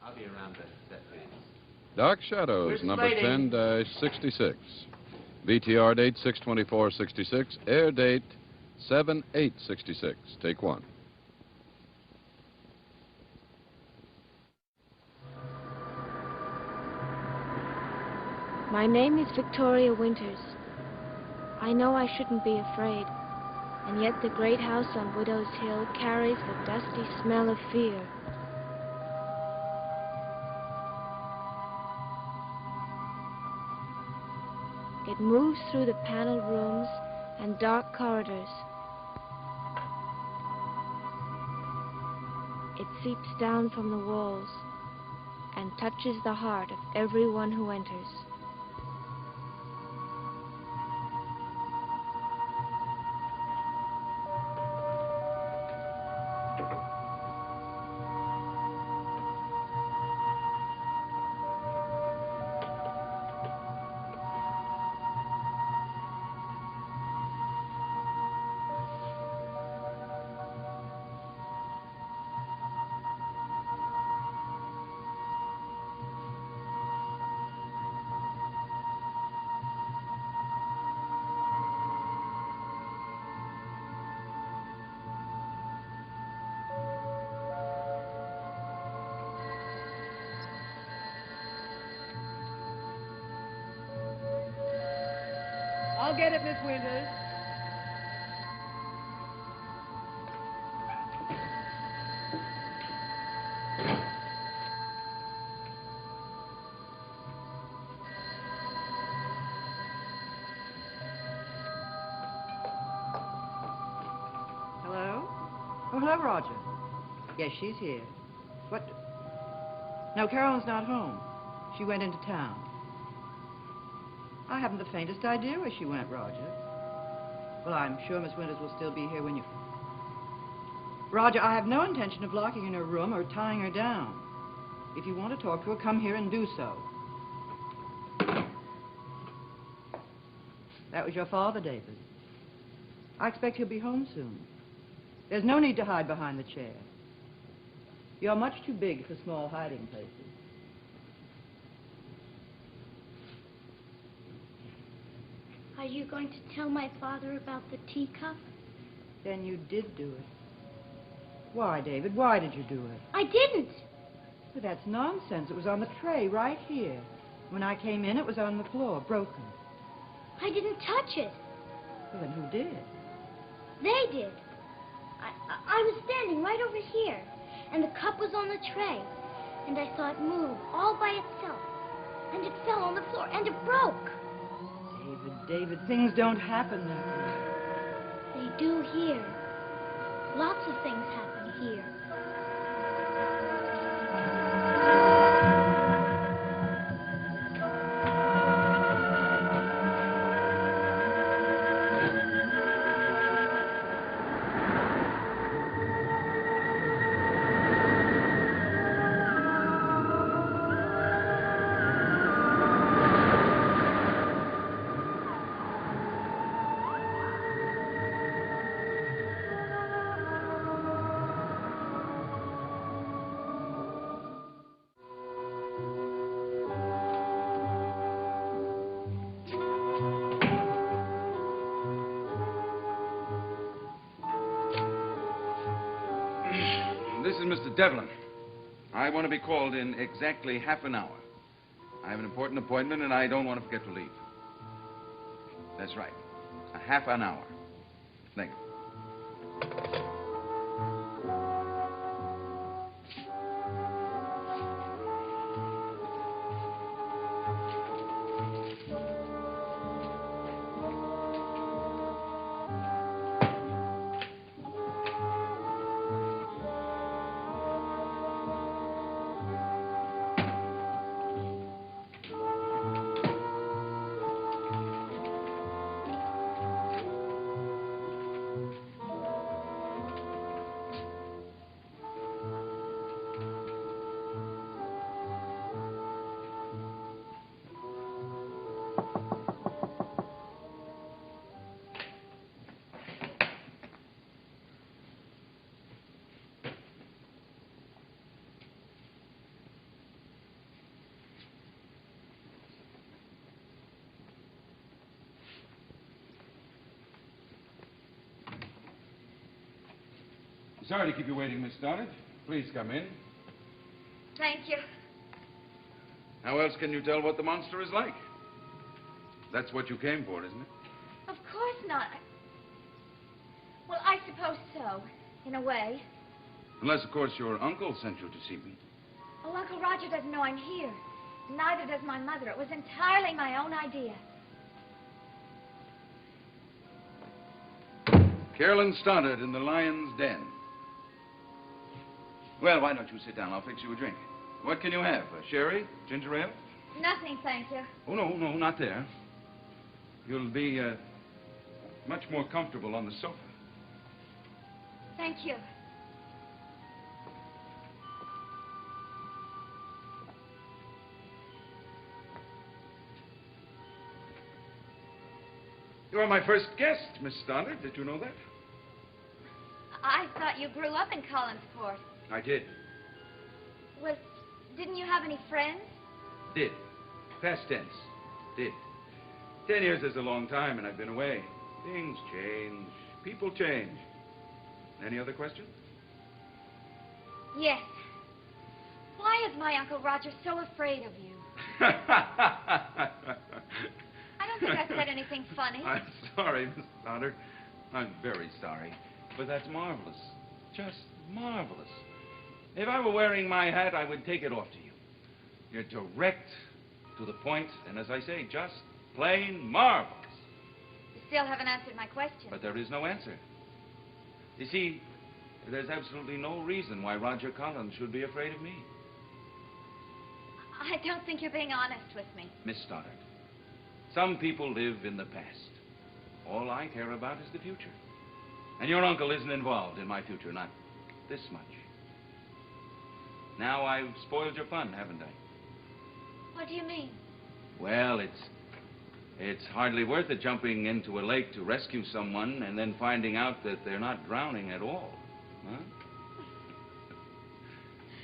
I'll be around that period. Dark Shadows, number 10-66. VTR date 6/24/66. Air date 7/8/66. Take one. My name is Victoria Winters. I know I shouldn't be afraid, and yet the great house on Widow's Hill carries the dusty smell of fear. It moves through the paneled rooms and dark corridors. It seeps down from the walls and touches the heart of everyone who enters. I'll get it, Miss Winters. Hello? Oh, hello, Roger. Yes, she's here. What? No, Carolyn's not home. She went into town. I haven't the faintest idea where she went, Roger. Well, I'm sure Miss Winters will still be here when you... Roger, I have no intention of locking her in her room or tying her down. If you want to talk to her, come here and do so. That was your father, David. I expect he'll be home soon. There's no need to hide behind the chair. You're much too big for small hiding places. Are you going to tell my father about the teacup? Then you did do it. Why, David? Why did you do it? I didn't. Well, that's nonsense. It was on the tray right here. When I came in, it was on the floor, broken. I didn't touch it. Well, then who did? They did. I was standing right over here, and the cup was on the tray, and I saw it move all by itself, and it fell on the floor, and it broke. David, things don't happen that way. They do here. Lots of things happen here. This is Mr. Devlin. I want to be called in exactly half an hour. I have an important appointment, and I don't want to forget to leave. That's right. A half an hour. Thank you. Sorry to keep you waiting, Miss Stoddard. Please come in. Thank you. How else can you tell what the monster is like? That's what you came for, isn't it? Of course not. Well, I suppose so, in a way. Unless, of course, your uncle sent you to see me. Oh, Uncle Roger doesn't know I'm here. Neither does my mother. It was entirely my own idea. Carolyn Stoddard in the Lion's Den. Well, why don't you sit down? I'll fix you a drink. What can you have? Sherry? Ginger ale? Nothing, thank you. Oh, no, not there. You'll be much more comfortable on the sofa. Thank you. You are my first guest, Miss Stoddard. Did you know that? I thought you grew up in Collinsport. I did. Well, didn't you have any friends? Did. Past tense. Did. 10 years is a long time, and I've been away. Things change. People change. Any other questions? Yes. Why is my Uncle Roger so afraid of you? I don't think I said anything funny. I'm sorry, Miss Stoddard. I'm very sorry. But that's marvelous. Just marvelous. If I were wearing my hat, I would take it off to you. You're direct, to the point, and as I say, just plain marvelous. You still haven't answered my question. But there is no answer. You see, there's absolutely no reason why Roger Collins should be afraid of me. I don't think you're being honest with me. Miss Stoddard, some people live in the past. All I care about is the future. And your uncle isn't involved in my future, not this much. Now I've spoiled your fun, haven't I? What do you mean? Well, it's hardly worth it jumping into a lake to rescue someone and then finding out that they're not drowning at all. Huh?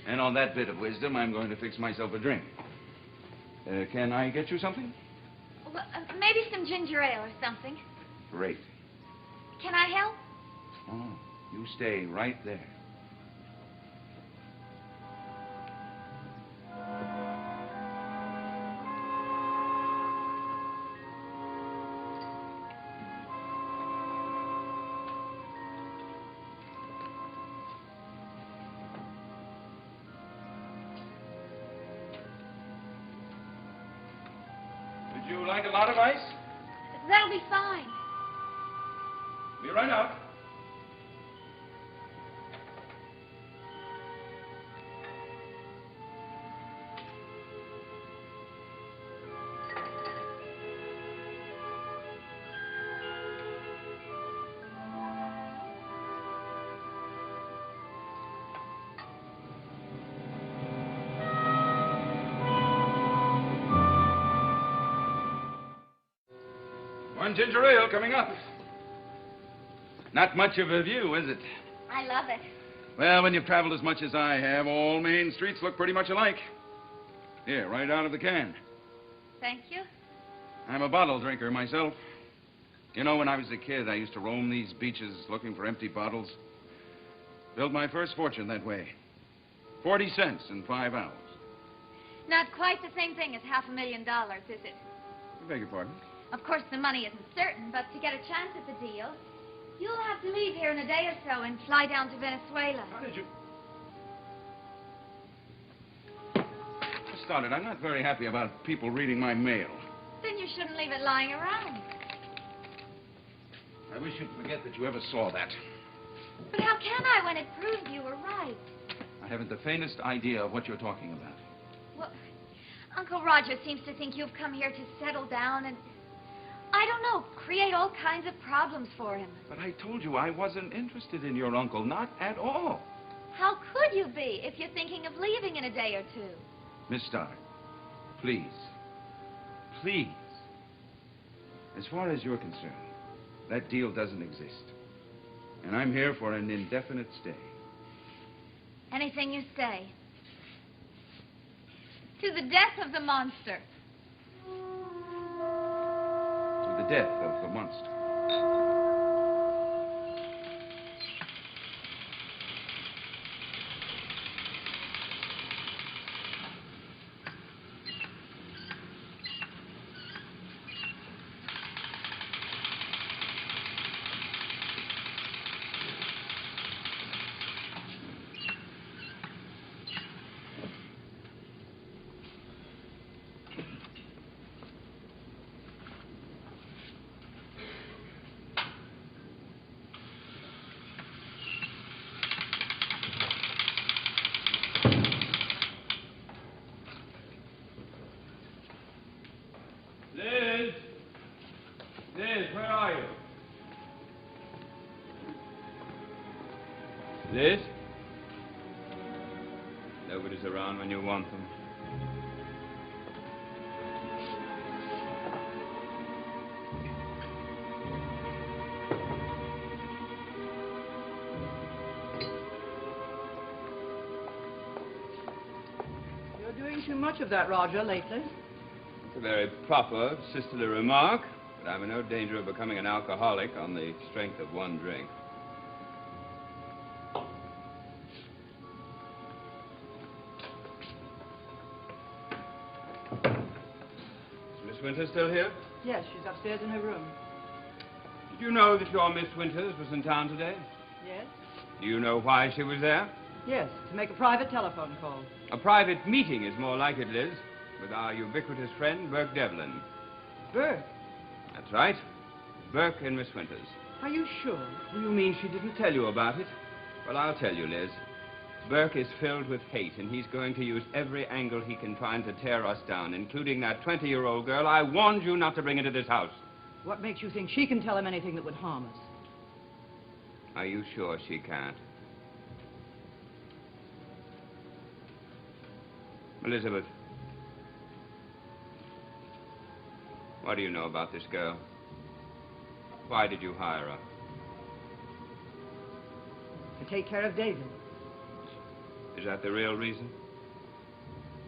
And on that bit of wisdom, I'm going to fix myself a drink. Can I get you something? Well, maybe some ginger ale or something. Great. Can I help? Oh, you stay right there. Would you like a lot of ice? That'll be fine. Be right out. One ginger ale coming up. Not much of a view, is it? I love it. Well, when you've traveled as much as I have, all main streets look pretty much alike. Here, right out of the can. Thank you. I'm a bottle drinker myself. You know, when I was a kid, I used to roam these beaches looking for empty bottles. Built my first fortune that way. 40 cents in 5 hours. Not quite the same thing as $500,000, is it? I beg your pardon? Of course, the money isn't certain, but to get a chance at the deal, you'll have to leave here in a day or so and fly down to Venezuela. How did you... Miss Stoddard, I'm not very happy about people reading my mail. Then you shouldn't leave it lying around. I wish you'd forget that you ever saw that. But how can I when it proves you were right? I haven't the faintest idea of what you're talking about. Well, Uncle Roger seems to think you've come here to settle down and, I don't know, create all kinds of problems for him. But I told you I wasn't interested in your uncle, not at all. How could you be if you're thinking of leaving in a day or two? Miss Stoddard, please, please. As far as you're concerned, that deal doesn't exist. And I'm here for an indefinite stay. Anything you say. To the death of the monster. To the death of the monster. Liz? Nobody's around when you want them. You're doing too much of that, Roger, lately. It's a very proper, sisterly remark, but I'm in no danger of becoming an alcoholic on the strength of one drink. Is Miss Winters still here? Yes, she's upstairs in her room. Did you know that your Miss Winters was in town today? Yes? Do you know why she was there? Yes, to make a private telephone call. A private meeting is more like it, Liz, with our ubiquitous friend, Burke Devlin. Burke? That's right. Burke and Miss Winters. Are you sure? You mean she didn't tell you about it? Well, I'll tell you, Liz. Burke is filled with hate, and he's going to use every angle he can find to tear us down, including that 20-year-old girl I warned you not to bring into this house. What makes you think she can tell him anything that would harm us? Are you sure she can't? Elizabeth, what do you know about this girl? Why did you hire her? To take care of David. Is that the real reason?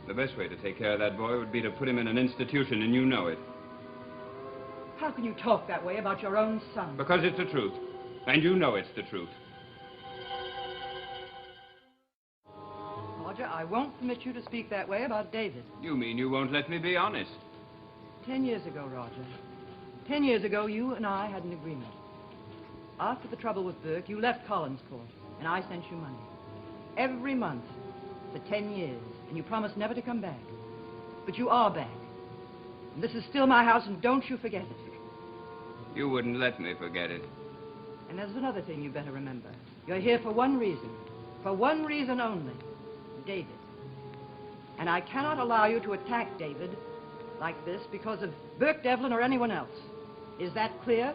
The best way to take care of that boy would be to put him in an institution, and you know it. How can you talk that way about your own son? Because it's the truth. And you know it's the truth. Roger, I won't permit you to speak that way about David. You mean you won't let me be honest? 10 years ago, Roger. 10 years ago, you and I had an agreement. After the trouble with Burke, you left Collinsport, and I sent you money. Every month for 10 years, and you promised never to come back. But you are back. And this is still my house, and don't you forget it. You wouldn't let me forget it. And there's another thing you better remember. You're here for one reason. For one reason only. David. And I cannot allow you to attack David like this because of Burke Devlin or anyone else. Is that clear?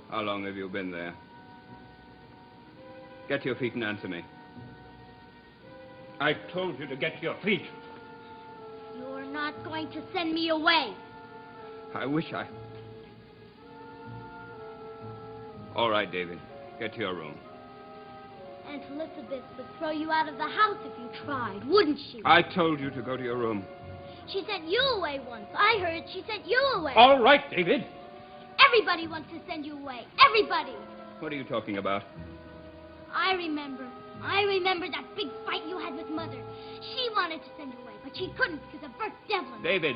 How long have you been there? Get to your feet and answer me. I told you to get to your feet. You're not going to send me away. I wish I... All right, David. Get to your room. Aunt Elizabeth would throw you out of the house if you tried, wouldn't she? I told you to go to your room. She sent you away once. I heard she sent you away. All right, David. Everybody wants to send you away. Everybody. What are you talking about? I remember that big fight you had with Mother. She wanted to send you away, but she couldn't because of Burke Devlin. David,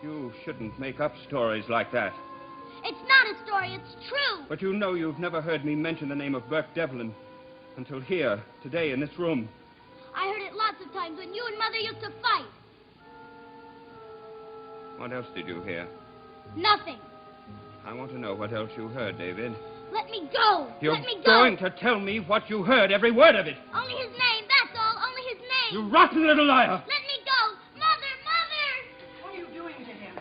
you shouldn't make up stories like that. It's not a story, it's true. But you know you've never heard me mention the name of Burke Devlin until here, today, in this room. I heard it lots of times when you and Mother used to fight. What else did you hear? Nothing. I want to know what else you heard, David. Let me go. You're Let me go. going to tell me what you heard, every word of it. Only his name, that's all. Only his name. You rotten little liar. Let me go. Mother, Mother. What are you doing to him?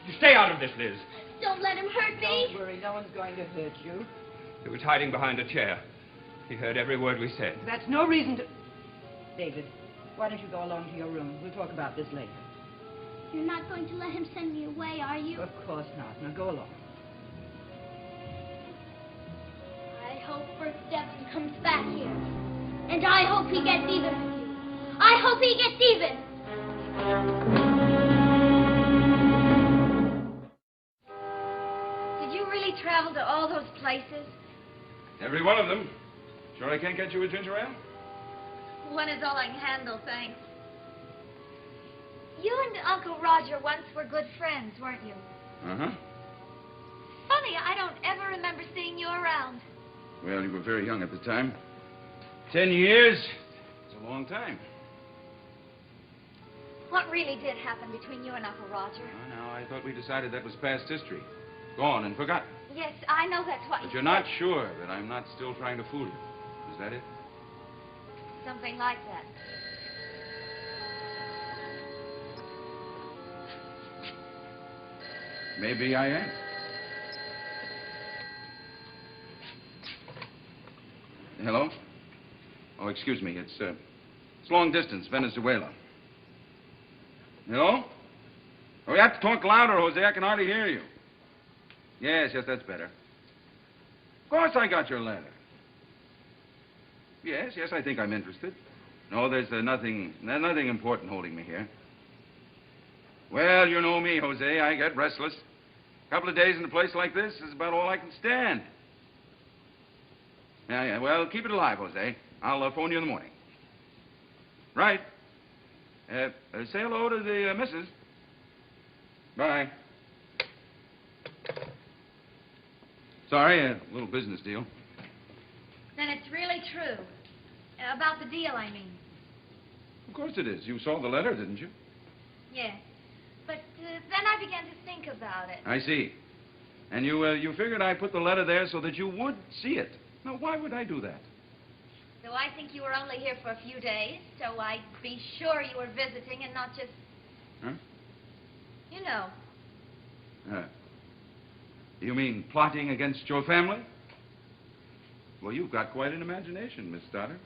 You stay out of this, Liz. Don't let him hurt me. Don't worry, no one's going to hurt you. He was hiding behind a chair. He heard every word we said. That's no reason to... David, why don't you go along to your room? We'll talk about this later. You're not going to let him send me away, are you? Of course not. Now go along. I hope Burke Devlin comes back here. And I hope he gets even with you. I hope he gets even. Did you really travel to all those places? Every one of them. Sure I can't get you a ginger ale? One is all I can handle, thanks. You and Uncle Roger once were good friends, weren't you? Uh-huh. Funny Really, I don't ever remember seeing you around. Well, you were very young at the time. 10 years. It's a long time. What really did happen between you and Uncle Roger? Oh, now, I thought we decided that was past history. Gone and forgotten. Yes, I know that's what But you you're said. not sure that I'm not still trying to fool you. Is that it? Something like that. Maybe I am. Hello? Oh, excuse me. It's long distance, Venezuela. Hello? Oh, you have to talk louder, Jose. I can hardly hear you. Yes, that's better. Of course I got your letter. Yes, I think I'm interested. No, there's nothing important holding me here. Well, you know me, Jose. I get restless. A couple of days in a place like this is about all I can stand. Yeah. Well, keep it alive, Jose. I'll phone you in the morning. Right. Say hello to the missus. Bye. Sorry, a little business deal. Then it's really true. About the deal, I mean. Of course it is. You saw the letter, didn't you? Yes. But then I began to think about it. I see. And you figured I put the letter there so that you would see it. Now, why would I do that? So I think you were only here for a few days, so I'd be sure you were visiting and not just... Huh? You know. You mean plotting against your family? Well, you've got quite an imagination, Miss Stoddard.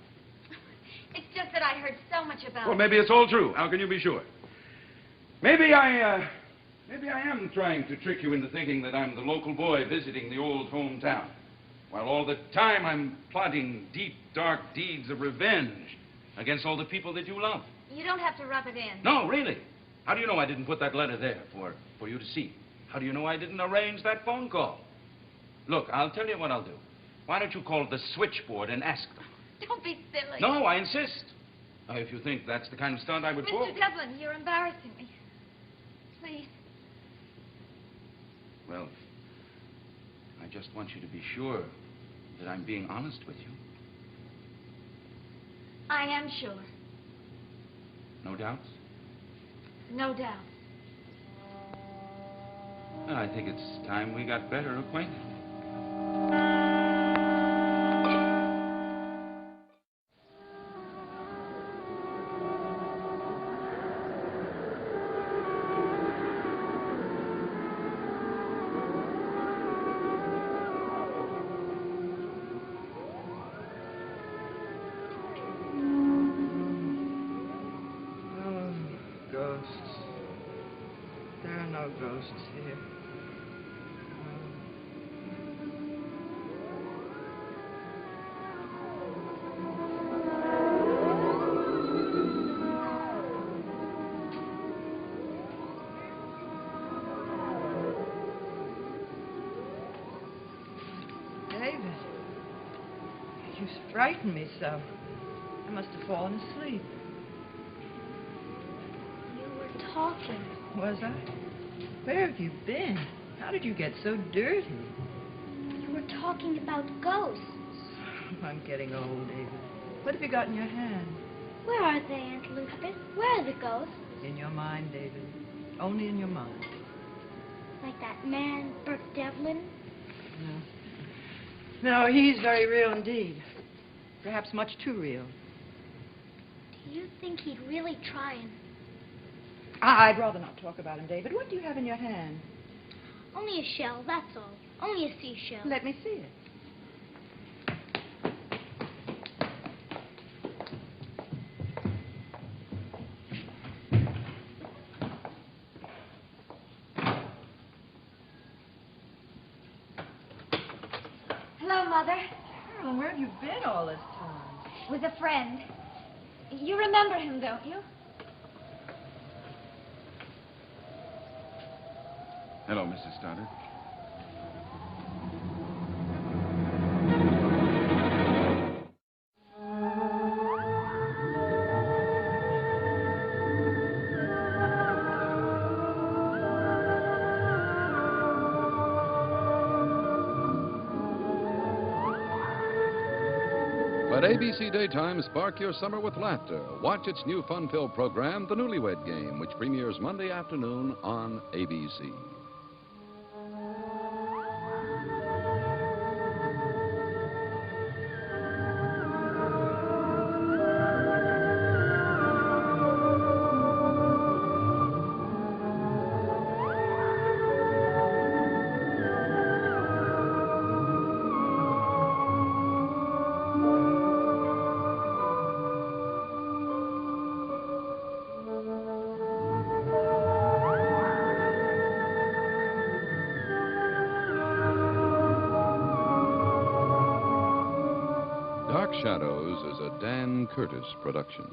It's just that I heard so much about Well, it. maybe it's all true. How can you be sure? Maybe I am trying to trick you into thinking that I'm the local boy visiting the old hometown, while all the time I'm plotting deep, dark deeds of revenge against all the people that you love. You don't have to rub it in. No, really. How do you know I didn't put that letter there for you to see? How do you know I didn't arrange that phone call? Look, I'll tell you what I'll do. Why don't you call the switchboard and ask them? Don't be silly. No, I insist. Now, if you think that's the kind of stunt I would pull... Mr. Devlin, you're embarrassing me. Please. Well, I just want you to be sure that I'm being honest with you. I am sure. No doubts? No doubt. Well, I think it's time we got better acquainted. Ghosts here. David, you frightened me so. I must have fallen asleep. You were talking. Was I? Where have you been? How did you get so dirty? You were talking about ghosts. I'm getting old, David. What have you got in your hand? Where are they, Aunt Elizabeth? Where are the ghosts? In your mind, David. Only in your mind. Like that man, Burke Devlin? No, he's very real indeed. Perhaps much too real. Do you think he'd really try and... I'd rather not talk about him, David. What do you have in your hand? Only a shell, that's all. Only a seashell. Let me see it. Hello, Mother. Carolyn, where have you been all this time? With a friend. You remember him, don't you? Hello, Mrs. Stoddard. Let ABC Daytime spark your summer with laughter. Watch its new fun-filled program, The Newlywed Game, which premieres Monday afternoon on ABC. Dark Shadows is a Dan Curtis production.